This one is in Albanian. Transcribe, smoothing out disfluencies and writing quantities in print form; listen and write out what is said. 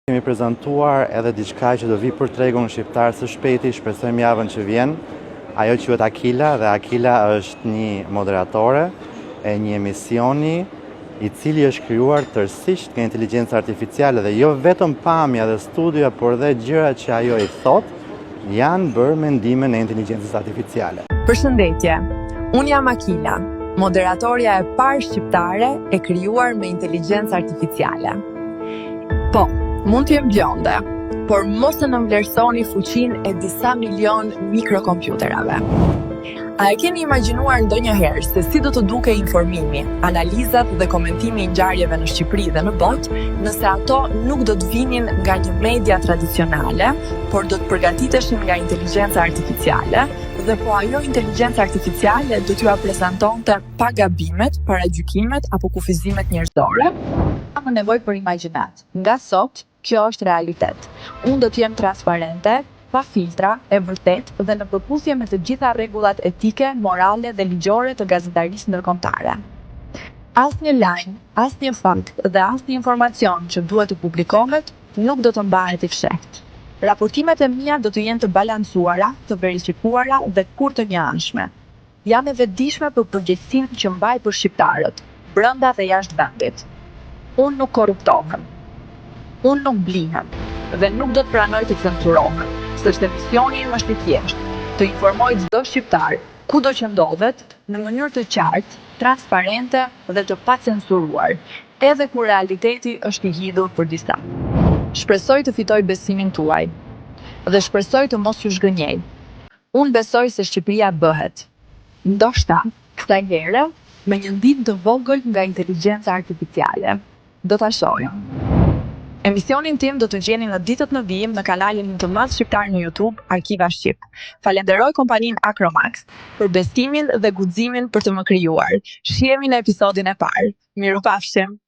Kemi prezantuar edhe diçka që do vi për tregun shqiptar së shpejti, shpresojmë javën që vjen. Ajo quhet Akila dhe Akila është një moderatore e një emisioni i cili është krijuar tërësisht nga inteligjenca artificiale dhe jo vetëm pamja dhe studioja, por dhe gjërat që ajo i thot janë bërë me ndikimin e inteligjencës artificiale. Përshëndetje. Unë jam Akila, moderatorja e parë shqiptare e krijuar me inteligjencë artificiale. Po, mund të jem bjonde, por mos të nënvlerësoni fuqinë e disa milion mikrokompjuterave. A e keni imagjinuar ndonjëherë se si do të duke informimi, analizat dhe komentimi i ngjarjeve në Shqipëri dhe në botë, nëse ato nuk do të vinin nga një media tradicionale, por do të përgatiteshin nga inteligjenca artificiale, dhe po ajo inteligjenca artificiale do t'ju prezantonte pa gabimet, paragjykimet apo kufizimet njerëzore? Kam nevojë për imagjinat. Nga sot, kjo është realitet. Unë do të jem transparente, pa filtra, e vërtet dhe në përputhje me të gjitha rregullat etike, morale dhe ligjore të gazetarisë ndërkombëtare. Asnjë lajm, asnjë fakt dhe asnjë informacion që duhet të publikohet nuk do të mbahet i fshehtë. Raportimet e mia do të jenë të balancuara, të verifikuara dhe kur të njëanshme. Jam e vetëdijshme për përgjegjësinë që mbaj për shqiptarët, brenda dhe jashtë vendit. Unë nuk korruptohem. Unë nuk blihem dhe nuk do të pranoj të censurohem, sepse misioni im është i thjeshtë, të informoj çdo shqiptar kudo që ndodhet në mënyrë të qartë, transparente dhe të pacensuruar, edhe kur realiteti është i hidhur për disa. Shpresoj të fitoj besimin tuaj dhe shpresoj të mos ju zhgënjej. Unë besoj se Shqipëria bëhet, ndoshta kësaj here, me një ndim të vogël nga inteligjenca artificiale. Do ta shohim. Emisionin tim do të gjeni në ditët në vijim në kanalin të madh shqiptar në YouTube, Arkiva Shqip. Falenderoj kompaninë Acromax për besimin dhe guximin për të më krijuar. Shihemi në episodin e parë. Mirupafshim.